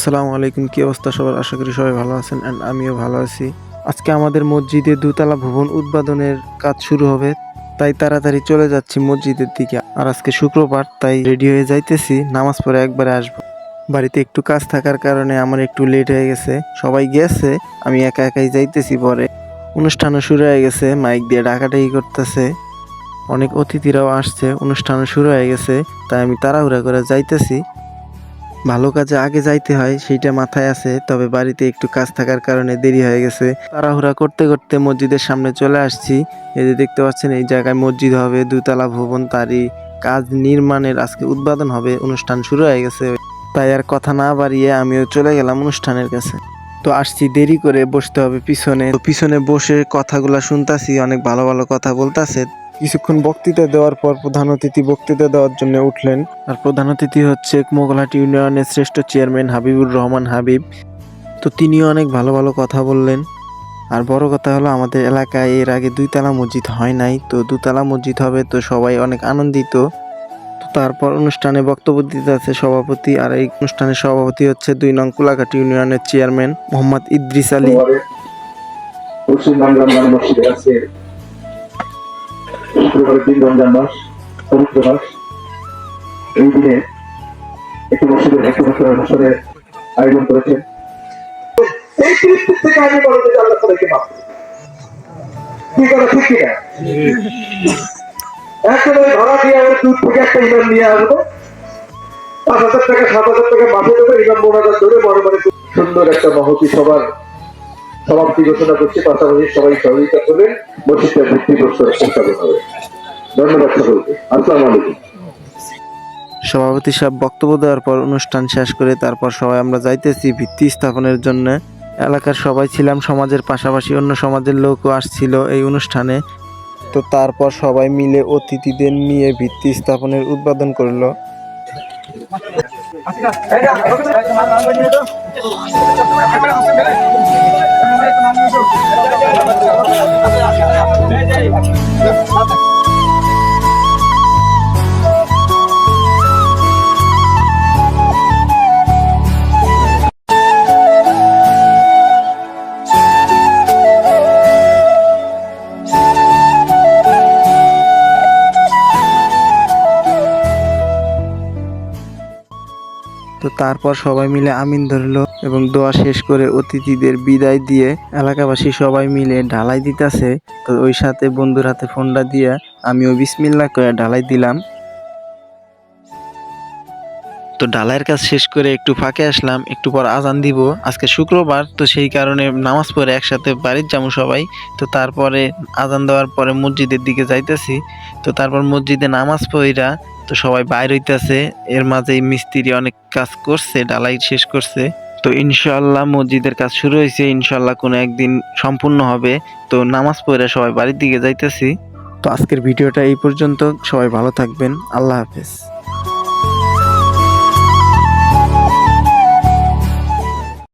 আসসালামু আলাইকুম, কি অবস্থা সবার? আশা করি সবাই ভালো আছেন অ্যান্ড আমিও ভালো আছি। আজকে আমাদের মসজিদে দোতলা ভবন উদ্বোধনের কাজ শুরু হবে, তাই তাড়াতাড়ি চলে যাচ্ছি মসজিদের দিকে। আর আজকে শুক্রবার, তাই রেডি হয়ে যাইতেছি, নামাজ পড়ে একবারে আসবো। বাড়িতে একটু কাজ থাকার কারণে আমার একটু লেট হয়ে গেছে। সবাই গেছে, আমি একা একাই যাইতেছি। পরে অনুষ্ঠানও শুরু হয়ে গেছে, মাইক দিয়ে ডাকাডাকি করতেছে, অনেক অতিথিরাও আসছে, অনুষ্ঠানও শুরু হয়ে গেছে, তাই আমি তাড়াহুড়া করে যাইতেছি। ভালো কাজে আগে যাইতে হয় সেইটা মাথায় আছে, তবে বাড়িতে একটু কাজ থাকার কারণে দেরি হয়ে গেছে। তাড়াহুড়া করতে করতে মসজিদের সামনে চলে আসছি। এই যে দেখতে পাচ্ছেন, এই জায়গায় মসজিদ হবে, দুতলা ভবন, তারই কাজ নির্মাণের আজকে উদ্বোধন হবে। অনুষ্ঠান শুরু হয়ে গেছে, তাই আর কথা না বাড়িয়ে আমিও চলে গেলাম অনুষ্ঠানের কাছে। তো আসছি দেরি করে, বসতে হবে পিছনে। তো পিছনে বসে কথাগুলা শুনতাছি, অনেক ভালো ভালো কথা বলতাছে। কিছুক্ষণ বক্তৃতা দেওয়ার পর প্রধান অতিথি বক্তৃতা দেওয়ার জন্য উঠলেন। আর প্রধান অতিথি হচ্ছে মোগলাহাট ইউনিয়নের শ্রেষ্ঠ চেয়ারম্যান হাবিবুর রহমান হাবিব। তো তিনিও অনেক ভালো ভালো কথা বললেন। আর বড় কথা হলো, আমাদের এলাকায় এর আগে দুইতলা মসজিদ হয় নাই, তো দুতলা মসজিদ হবে, তো সবাই অনেক আনন্দিত। তো তারপর অনুষ্ঠানে বক্তব্য দিতে আছে সভাপতি, আর এই অনুষ্ঠানের সভাপতি হচ্ছে 2 নং কুলাঘাট ইউনিয়নের চেয়ারম্যান মোহাম্মদ ইদ্রিস আলী। পশ্চিমবাংলার মসজিদে আছে শুক্রবারের দিন রমজান মাস, পবিত্র মাস। এই দিনে একটি মসজিদের 1 বছর অনুষ্ঠানের আয়োজন করেছেন। এই তৃপ্তি থেকে আমি বলবো যে আল্লাহ সবাইকে মাফ করুন। কি কথা ঠিক কিনা? এখন ওই ভাড়া দিয়ে আমি দূর থেকে একটা ইমাম নিয়ে আসবো, 5,000 টাকা 7,000 টাকা মাসে দেবো, ইমাম মোনাজাত ধরে বড় বড় সুন্দর একটা মহতি সবার সমাপ্তি ঘোষণা করছি। পাশাপাশি সবাই সহযোগিতা করবেন, মসজিদটা ভিত্তিপ্রস্তর স্থাপন হবে। ধন্যবাদ সকলকে। আসসালামু আলাইকুম। সভাপতি সাহেব বক্তব্য দেওয়ার পর অনুষ্ঠান শেষ করে তারপর সবাই আমরা যাইতেছি ভিত্তি স্থাপনের জন্য। এলাকার সবাই ছিলাম, সমাজের পাশাপাশি অন্য সমাজের লোকও আসছিল এই অনুষ্ঠানে। তো তারপর সবাই মিলে অতিথিদের নিয়ে ভিত্তি স্থাপনের উদ্বোধন করলো। তো তারপর সবাই মিলে আমিন ধরলো এবং দোয়া শেষ করে অতিথিদের বিদায় দিয়ে এলাকাবাসী সবাই মিলে ঢালাই দিতেছে। তো ওই সাথে বন্ধুর হাতে ফোনটা দিয়ে আমিও বিসমিল্লাহ করে ঢালাই দিলাম। তো ঢালাইয়ের কাজ শেষ করে একটু ফাঁকে আসলাম, একটু পর আজান দিব। আজকে শুক্রবার, তো সেই কারণে নামাজ পড়ে একসাথে বাড়ির যাবো সবাই। তো তারপরে আজান দেওয়ার পরে মসজিদের দিকে যাইতেছি। তো তারপর মসজিদে নামাজ পড়িরা তো সবাই বাইর হইতেছে। এর মাঝে মিস্ত্রি অনেক কাজ করছে, ঢালাই শেষ করছে। তো ইনশাআল্লাহ মসজিদের কাজ শুরু হয়েছে, ইনশাআল্লাহ কোনো একদিন সম্পূর্ণ হবে। তো নামাজ পড়ে সবাই বাড়ির দিকে যাইতেছি। তো আজকের ভিডিওটা এই পর্যন্ত, সবাই ভালো থাকবেন, আল্লাহ হাফেজ।